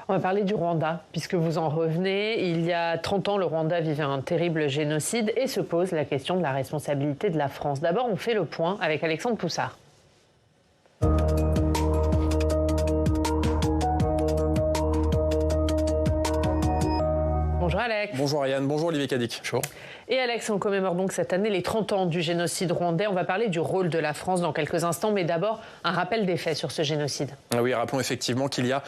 On va parler du Rwanda, puisque vous en revenez. Il y a 30 ans, le Rwanda vivait un terrible génocide et se pose la question de la responsabilité de la France. D'abord, on fait le point avec Alexandre Poussard. Bonjour Alex. Bonjour Ariane, bonjour Olivier Cadic. Bonjour. Et Alex, on commémore donc cette année les 30 ans du génocide rwandais. On va parler du rôle de la France dans quelques instants, mais d'abord un rappel des faits sur ce génocide. Oui, rappelons effectivement qu'il y a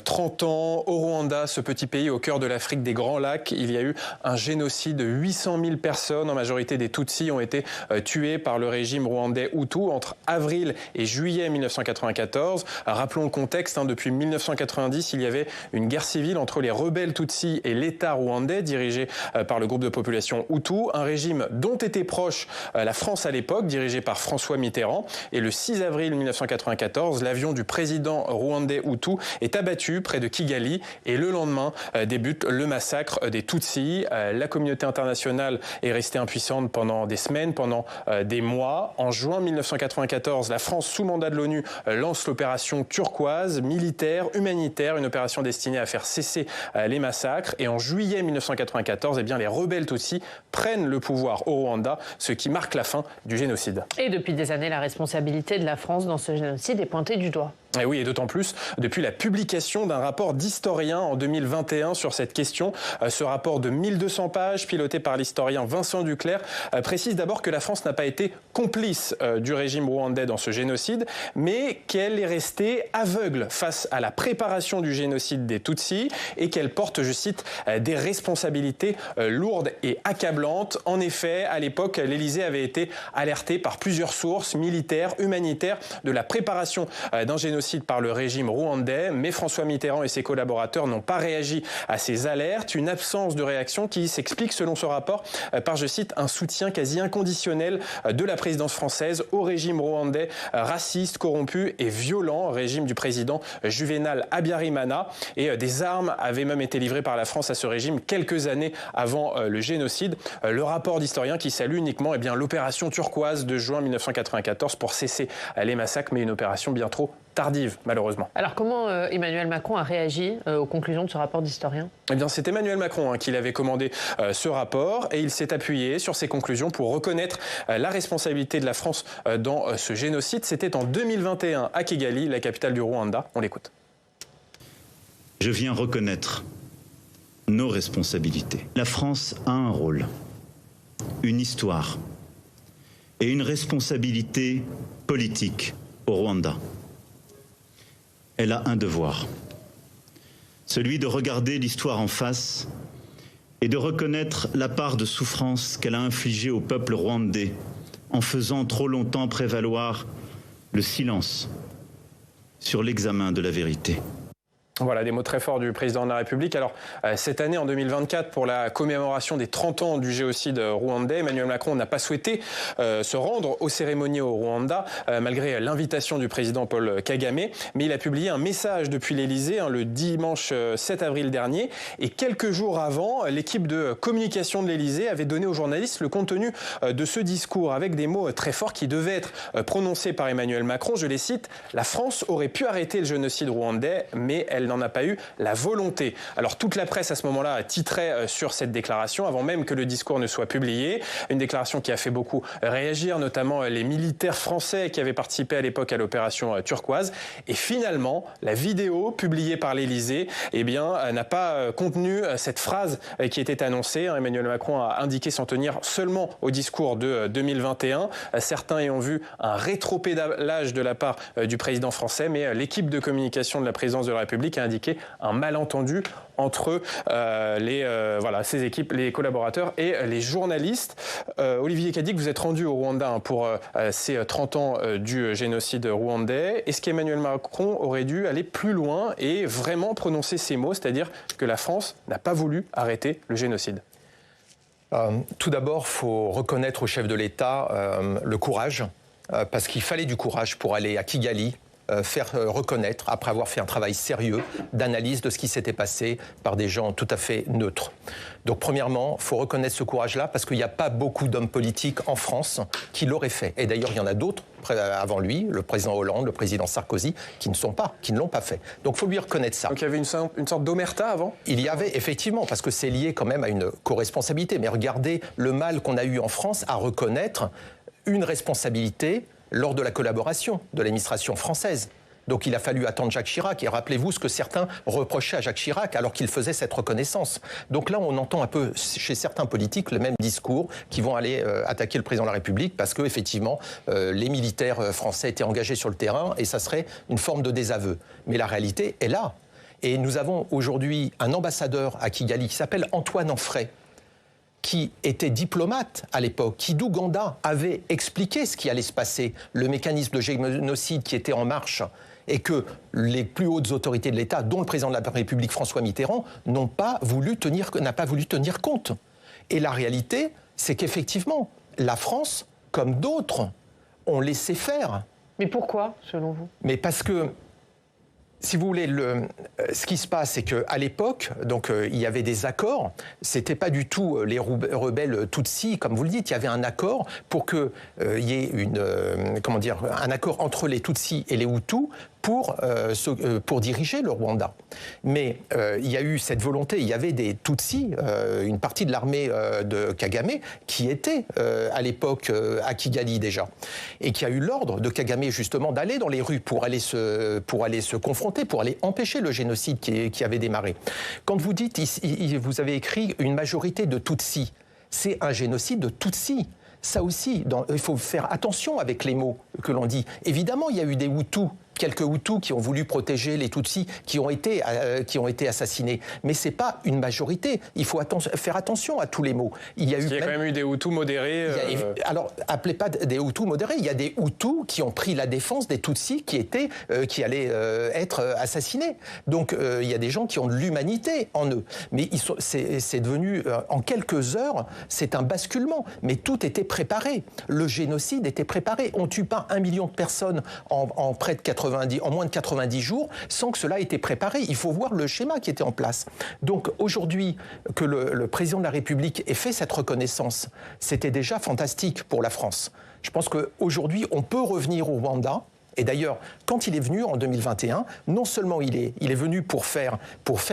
30 ans, au Rwanda, ce petit pays au cœur de l'Afrique des Grands Lacs, il y a eu un génocide de 800 000 personnes, en majorité des Tutsis, ont été tuées par le régime rwandais Hutu entre avril et juillet 1994. Rappelons le contexte, depuis 1990, il y avait une guerre civile entre les rebelles Tutsis et l'État rwandais, dirigé par le groupe de population Hutu, un régime dont était proche la France à l'époque, dirigé par François Mitterrand. Et le 6 avril 1994, l'avion du président rwandais Hutu est abattu près de Kigali et le lendemain débute le massacre des Tutsis. La communauté internationale est restée impuissante pendant des semaines, pendant des mois. En juin 1994, la France, sous mandat de l'ONU, lance l'opération Turquoise, militaire, humanitaire, une opération destinée à faire cesser les massacres. Et en juillet 1994, les rebelles Tutsis prennent le pouvoir au Rwanda, ce qui marque la fin du génocide. Et depuis des années, la responsabilité de la France dans ce génocide est pointée du doigt. Et oui, et d'autant plus depuis la publication d'un rapport d'historien en 2021 sur cette question. Ce rapport de 1200 pages, piloté par l'historien Vincent Duclerc, précise d'abord que la France n'a pas été complice du régime rwandais dans ce génocide, mais qu'elle est restée aveugle face à la préparation du génocide des Tutsis et qu'elle porte, je cite, des responsabilités lourdes et accablantes. En effet, à l'époque, l'Élysée avait été alerté par plusieurs sources militaires, humanitaires, de la préparation d'un génocide par le régime rwandais, mais François Mitterrand et ses collaborateurs n'ont pas réagi à ces alertes. Une absence de réaction qui s'explique, selon ce rapport, par, je cite, un soutien quasi inconditionnel de la présidence française au régime rwandais raciste, corrompu et violent, régime du président Juvénal Habyarimana. Et des armes avaient même été livrées par la France à ce régime quelques années avant le génocide. Le rapport d'historien qui salue uniquement l'opération Turquoise de juin 1994 pour cesser les massacres, mais une opération bien trop tardive, malheureusement. Alors comment Emmanuel Macron a réagi aux conclusions de ce rapport d'historien ? C'est Emmanuel Macron qui l'avait commandé ce rapport et il s'est appuyé sur ses conclusions pour reconnaître la responsabilité de la France dans ce génocide. C'était en 2021 à Kigali, la capitale du Rwanda. On l'écoute. Je viens reconnaître nos responsabilités. La France a un rôle, une histoire et une responsabilité politique au Rwanda. Elle a un devoir, celui de regarder l'histoire en face et de reconnaître la part de souffrance qu'elle a infligée au peuple rwandais en faisant trop longtemps prévaloir le silence sur l'examen de la vérité. Voilà, des mots très forts du président de la République. Alors, cette année, en 2024, pour la commémoration des 30 ans du génocide rwandais, Emmanuel Macron n'a pas souhaité se rendre aux cérémonies au Rwanda, malgré l'invitation du président Paul Kagame. Mais il a publié un message depuis l'Élysée, le dimanche 7 avril dernier. Et quelques jours avant, l'équipe de communication de l'Élysée avait donné aux journalistes le contenu de ce discours, avec des mots très forts qui devaient être prononcés par Emmanuel Macron. Je les cite, « La France aurait pu arrêter le génocide rwandais, mais elle n'en a pas eu la volonté ». Alors toute la presse à ce moment-là titrait sur cette déclaration avant même que le discours ne soit publié. Une déclaration qui a fait beaucoup réagir, notamment les militaires français qui avaient participé à l'époque à l'opération Turquoise. Et finalement, la vidéo publiée par l'Élysée n'a pas contenu cette phrase qui était annoncée. Emmanuel Macron a indiqué s'en tenir seulement au discours de 2021. Certains ayant vu un rétropédalage de la part du président français, mais l'équipe de communication de la présidence de la République a indiqué un malentendu entre ces équipes, les collaborateurs et les journalistes. Olivier Cadic, vous êtes rendu au Rwanda pour ces 30 ans du génocide rwandais. Est-ce qu'Emmanuel Macron aurait dû aller plus loin et vraiment prononcer ces mots, c'est-à-dire que la France n'a pas voulu arrêter le génocide ? Tout d'abord, il faut reconnaître au chef de l'État le courage, parce qu'il fallait du courage pour aller à Kigali, faire reconnaître, après avoir fait un travail sérieux d'analyse de ce qui s'était passé par des gens tout à fait neutres. Donc premièrement, il faut reconnaître ce courage-là parce qu'il n'y a pas beaucoup d'hommes politiques en France qui l'auraient fait. Et d'ailleurs, il y en a d'autres avant lui, le président Hollande, le président Sarkozy, qui ne l'ont pas fait. Donc il faut lui reconnaître ça. Donc il y avait une sorte d'omerta avant ? Il y avait effectivement, parce que c'est lié quand même à une co-responsabilité. Mais regardez le mal qu'on a eu en France à reconnaître une responsabilité lors de la collaboration de l'administration française. Donc il a fallu attendre Jacques Chirac. Et rappelez-vous ce que certains reprochaient à Jacques Chirac alors qu'il faisait cette reconnaissance. Donc là, on entend un peu chez certains politiques le même discours qui vont aller attaquer le président de la République parce qu'effectivement, les militaires français étaient engagés sur le terrain et ça serait une forme de désaveu. Mais la réalité est là. Et nous avons aujourd'hui un ambassadeur à Kigali qui s'appelle Antoine Anfray, qui était diplomate à l'époque, qui d'Ouganda avait expliqué ce qui allait se passer, le mécanisme de génocide qui était en marche, et que les plus hautes autorités de l'État, dont le président de la République François Mitterrand, n'a pas voulu tenir compte. Et la réalité, c'est qu'effectivement, la France, comme d'autres, ont laissé faire. Mais pourquoi, selon vous ? Mais parce que, si vous voulez, ce qui se passe, c'est qu'à l'époque, il y avait des accords. C'était pas du tout les rebelles Tutsis, comme vous le dites. Il y avait un accord pour qu'il y ait un accord entre les Tutsis et les Hutus pour diriger le Rwanda. Mais il y a eu cette volonté. Il y avait des Tutsis, une partie de l'armée de Kagame, qui était à l'époque à Kigali déjà, et qui a eu l'ordre de Kagame justement d'aller dans les rues pour aller se confronter, pour aller empêcher le génocide qui avait démarré. Quand vous dites, vous avez écrit une majorité de Tutsis, c'est un génocide de Tutsis. Ça aussi, il faut faire attention avec les mots que l'on dit. Évidemment, il y a eu des Hutus, quelques Hutus qui ont voulu protéger les Tutsis, qui ont été assassinés. Mais ce n'est pas une majorité. Il faut faire attention à tous les mots. Il y a quand même eu des Hutus modérés. Alors, appelez pas des Hutus modérés. Il y a des Hutus qui ont pris la défense des Tutsis qui allaient être assassinés. Donc, il y a des gens qui ont de l'humanité en eux. Mais c'est devenu, en quelques heures, c'est un basculement. Mais tout était préparé. Le génocide était préparé. On ne tue pas 1 million de personnes en moins de 90 jours sans que cela ait été préparé. Il faut voir le schéma qui était en place. Donc aujourd'hui, que le président de la République ait fait cette reconnaissance, c'était déjà fantastique pour la France. Je pense qu'aujourd'hui, on peut revenir au Rwanda. Et d'ailleurs, quand il est venu en 2021, non seulement il est venu pour faire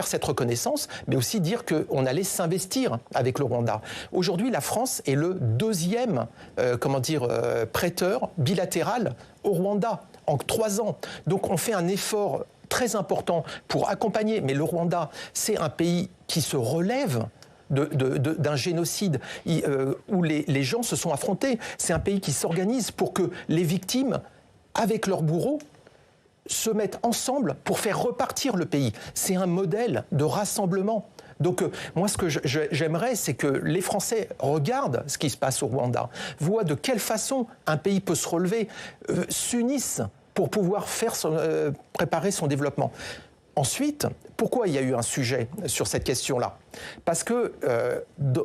cette reconnaissance, mais aussi dire qu'on allait s'investir avec le Rwanda. Aujourd'hui, la France est le deuxième prêteur bilatéral au Rwanda en 3 ans. Donc on fait un effort très important pour accompagner. Mais le Rwanda, c'est un pays qui se relève d'un génocide où les gens se sont affrontés. C'est un pays qui s'organise pour que les victimes, avec leurs bourreaux, se mettent ensemble pour faire repartir le pays. C'est un modèle de rassemblement. Donc moi, ce que j'aimerais, c'est que les Français regardent ce qui se passe au Rwanda, voient de quelle façon un pays peut se relever, s'unissent pour pouvoir préparer son développement. Ensuite, pourquoi il y a eu un sujet sur cette question-là ? Parce que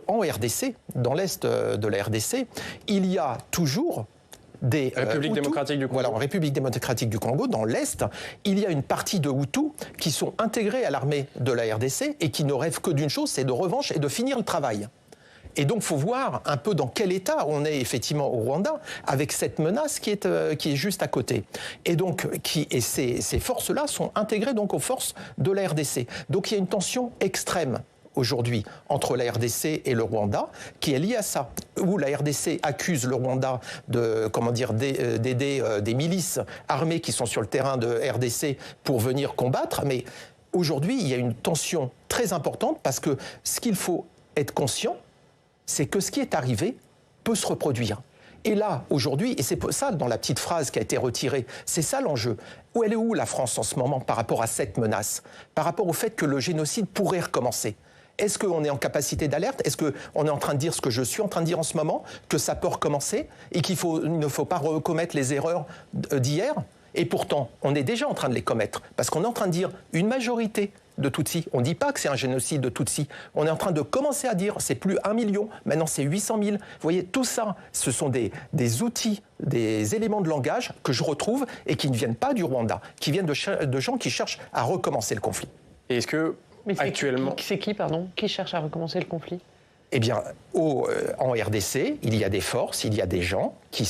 en RDC, dans l'est de la RDC, il y a toujours des République démocratique du Congo. Voilà, en République démocratique du Congo, dans l'Est, il y a une partie de Hutus qui sont intégrés à l'armée de la RDC et qui ne rêvent que d'une chose, c'est de revanche et de finir le travail. Et donc, il faut voir un peu dans quel état on est effectivement au Rwanda, avec cette menace qui est juste à côté. Et donc, ces forces-là sont intégrées donc aux forces de la RDC. Donc, il y a une tension extrême aujourd'hui entre la RDC et le Rwanda, qui est liée à ça, où la RDC accuse le Rwanda d'aider des milices armées qui sont sur le terrain de RDC pour venir combattre. Mais aujourd'hui, il y a une tension très importante parce que ce qu'il faut être conscient, c'est que ce qui est arrivé peut se reproduire. Et là, aujourd'hui, et c'est ça dans la petite phrase qui a été retirée, c'est ça l'enjeu. Elle est où la France en ce moment par rapport à cette menace ? Par rapport au fait que le génocide pourrait recommencer ? Est-ce qu'on est en capacité d'alerte ? Est-ce qu'on est en train de dire ce que je suis en train de dire en ce moment, que ça peut recommencer et qu'il ne faut pas recommettre les erreurs d'hier ? Et pourtant, on est déjà en train de les commettre, parce qu'on est en train de dire une majorité de Tutsis. On ne dit pas que c'est un génocide de Tutsis. On est en train de commencer à dire c'est plus 1 million, maintenant c'est 800 000. Vous voyez, tout ça, ce sont des outils, des éléments de langage que je retrouve et qui ne viennent pas du Rwanda, qui viennent de gens qui cherchent à recommencer le conflit. Et est-ce que, actuellement... C'est qui, pardon, qui cherche à recommencer le conflit ? Eh bien, en RDC, il y a des forces, il y a des gens qui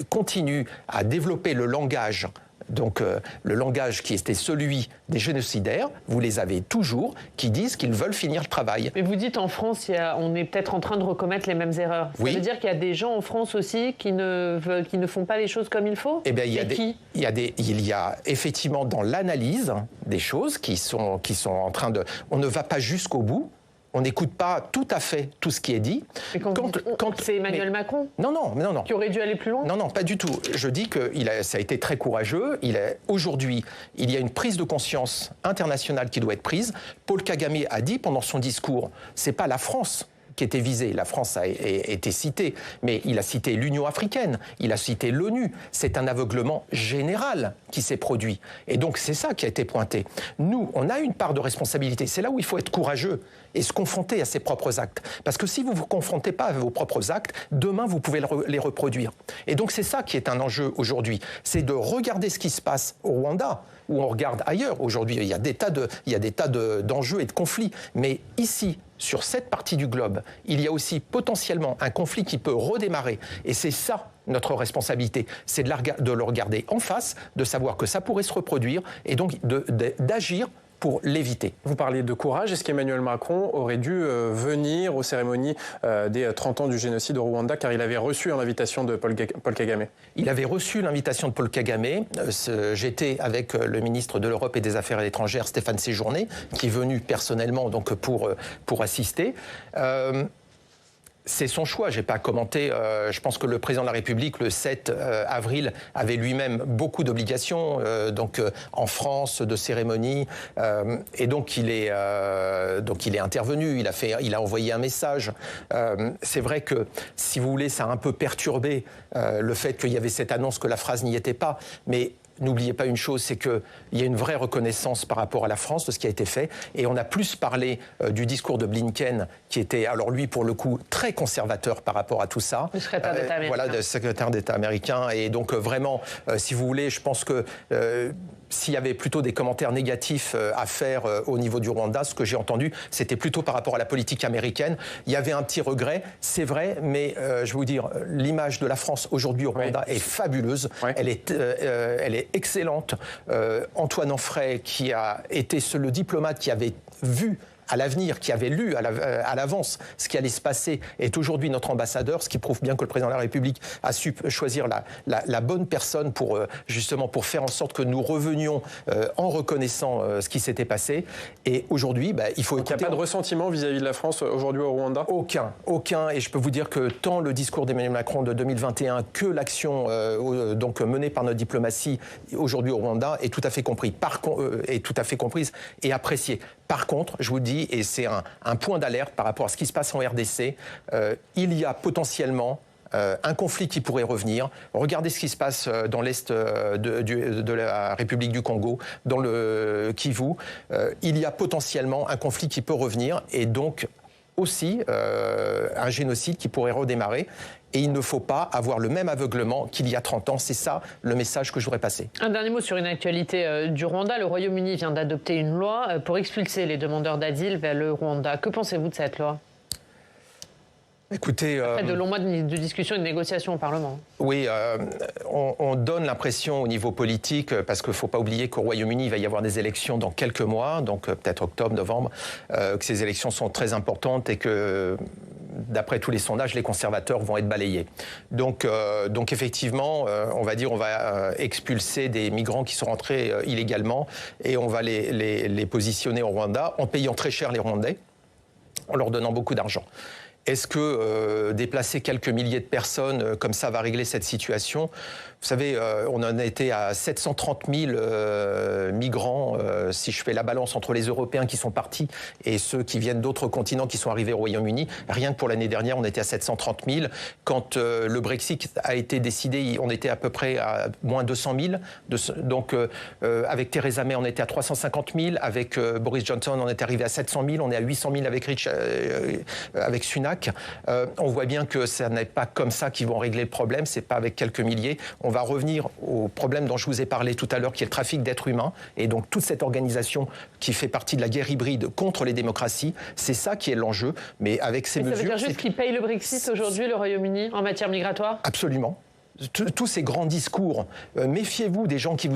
continuent à développer le langage. Donc le langage qui était celui des génocidaires, vous les avez toujours, qui disent qu'ils veulent finir le travail. Mais vous dites en France, on est peut-être en train de recommettre les mêmes erreurs. Ça veut dire qu'il y a des gens en France aussi qui ne font pas les choses comme il faut ? Eh bien, il y a effectivement dans l'analyse des choses qui sont en train de... On ne va pas jusqu'au bout. On n'écoute pas tout à fait tout ce qui est dit. Mais quand c'est Emmanuel Macron Non. Qui aurait dû aller plus loin ? Non, pas du tout. Je dis que ça a été très courageux. Aujourd'hui, il y a une prise de conscience internationale qui doit être prise. Paul Kagame a dit pendant son discours, c'est pas la France qui était visée. La France a été citée, mais il a cité l'Union africaine, il a cité l'ONU. C'est un aveuglement général qui s'est produit. Et donc, c'est ça qui a été pointé. Nous, on a une part de responsabilité. C'est là où il faut être courageux et se confronter à ses propres actes. Parce que si vous ne vous confrontez pas à vos propres actes, demain, vous pouvez les reproduire. Et donc, c'est ça qui est un enjeu aujourd'hui. C'est de regarder ce qui se passe au Rwanda, où on regarde ailleurs. Aujourd'hui, il y a des tas d'enjeux et de conflits. Mais ici, sur cette partie du globe, il y a aussi potentiellement un conflit qui peut redémarrer. Et c'est ça notre responsabilité. C'est de le regarder en face, de savoir que ça pourrait se reproduire et donc d'agir pour l'éviter. Vous parliez de courage. Est-ce qu'Emmanuel Macron aurait dû venir aux cérémonies des 30 ans du génocide au Rwanda, car il avait reçu l'invitation de Paul Kagame ? Il avait reçu l'invitation de Paul Kagame. J'étais avec le ministre de l'Europe et des Affaires étrangères, Stéphane Séjourné, qui est venu personnellement donc, pour assister. C'est son choix, je n'ai pas commenté. Je pense que le président de la République, le 7 avril, avait lui-même beaucoup d'obligations, en France, de cérémonies. Et donc il est intervenu, il a envoyé un message. C'est vrai que, si vous voulez, ça a un peu perturbé le fait qu'il y avait cette annonce que la phrase n'y était pas. Mais n'oubliez pas une chose, c'est qu'il y a une vraie reconnaissance par rapport à la France de ce qui a été fait. Et on a plus parlé du discours de Blinken, qui était, alors lui, pour le coup, très conservateur par rapport à tout ça. Le secrétaire d'État américain. Voilà, le secrétaire d'État américain. Et donc, vraiment, si vous voulez, je pense que... s'il y avait plutôt des commentaires négatifs à faire au niveau du Rwanda, ce que j'ai entendu, c'était plutôt par rapport à la politique américaine. Il y avait un petit regret, c'est vrai, mais je vais vous dire, l'image de la France aujourd'hui au Rwanda est fabuleuse. Elle est excellente. Antoine Anfray, qui a été le diplomate qui avait vu à l'avenir, qui avait lu à l'avance ce qui allait se passer, est aujourd'hui notre ambassadeur, ce qui prouve bien que le président de la République a su choisir la bonne personne pour justement pour faire en sorte que nous revenions en reconnaissant ce qui s'était passé. Et aujourd'hui, il faut écouter. Il n'y a pas de ressentiment vis-à-vis de la France aujourd'hui au Rwanda ? Aucun. Et je peux vous dire que tant le discours d'Emmanuel Macron de 2021 que l'action menée par notre diplomatie aujourd'hui au Rwanda est tout à fait comprise et appréciée. Par contre, je vous dis, et c'est un point d'alerte par rapport à ce qui se passe en RDC, il y a potentiellement un conflit qui pourrait revenir. Regardez ce qui se passe dans l'est de la République du Congo, dans le Kivu. Il y a potentiellement un conflit qui peut revenir et donc aussi un génocide qui pourrait redémarrer. Et il ne faut pas avoir le même aveuglement qu'il y a 30 ans. C'est ça le message que je voudrais passer. Un dernier mot sur une actualité du Rwanda. Le Royaume-Uni vient d'adopter une loi pour expulser les demandeurs d'asile vers le Rwanda. Que pensez-vous de cette loi ? Écoutez, après de longs mois de discussions et de négociations au Parlement. Oui, on donne l'impression au niveau politique, parce qu'il ne faut pas oublier qu'au Royaume-Uni, il va y avoir des élections dans quelques mois, donc peut-être octobre, novembre, que ces élections sont très importantes et que, d'après tous les sondages, les conservateurs vont être balayés. Donc effectivement, on va expulser des migrants qui sont rentrés illégalement et on va les positionner au Rwanda en payant très cher les Rwandais, en leur donnant beaucoup d'argent. Est-ce que déplacer quelques milliers de personnes comme ça va régler cette situation ? Vous savez, on en était à 730 000 migrants, si je fais la balance entre les Européens qui sont partis et ceux qui viennent d'autres continents qui sont arrivés au Royaume-Uni. Rien que pour l'année dernière, on était à 730 000. Quand le Brexit a été décidé, on était à peu près à moins 200 000. Donc, avec Theresa May, on était à 350 000. Avec Boris Johnson, on est arrivé à 700 000. On est à 800 000 avec Sunak. On voit bien que ça n'est pas comme ça qu'ils vont régler le problème. C'est pas avec quelques milliers. On va revenir au problème dont je vous ai parlé tout à l'heure, qui est le trafic d'êtres humains. Et donc, toute cette organisation qui fait partie de la guerre hybride contre les démocraties, c'est ça qui est l'enjeu. Mais avec ces mesures... Ça veut dire juste qu'il paye le Brexit aujourd'hui, le Royaume-Uni, en matière migratoire ? Absolument. Tous ces grands discours, méfiez-vous des gens qui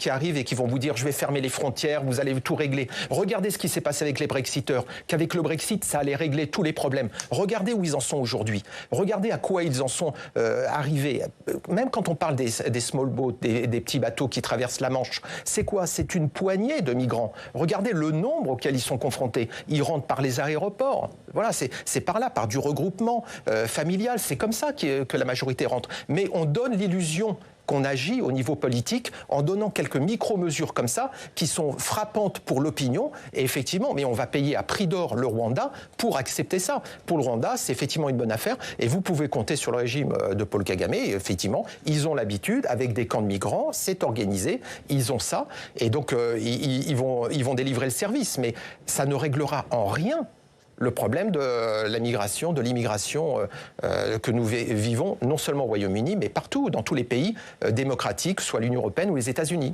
arrivent et qui vont vous dire je vais fermer les frontières, vous allez tout régler. Regardez ce qui s'est passé avec les Brexiteurs, qu'avec le Brexit, ça allait régler tous les problèmes. Regardez où ils en sont aujourd'hui. Regardez à quoi ils en sont arrivés. Même quand on parle des small boats, des petits bateaux qui traversent la Manche, c'est quoi? C'est une poignée de migrants. Regardez le nombre auquel ils sont confrontés. Ils rentrent par les aéroports. Voilà, c'est par là, par du regroupement familial. C'est comme ça que la majorité rentre. Mais on donne l'illusion qu'on agit au niveau politique en donnant quelques micro-mesures comme ça qui sont frappantes pour l'opinion. Et effectivement, mais on va payer à prix d'or le Rwanda pour accepter ça. Pour le Rwanda, c'est effectivement une bonne affaire. Et vous pouvez compter sur le régime de Paul Kagame. Et effectivement, ils ont l'habitude, avec des camps de migrants, c'est organisé, ils ont ça. Et donc, ils vont délivrer le service. Mais ça ne réglera en rien le problème de la migration, de l'immigration que nous vivons, non seulement au Royaume-Uni, mais partout, dans tous les pays démocratiques, soit l'Union européenne ou les États-Unis.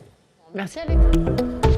Merci Alexandre.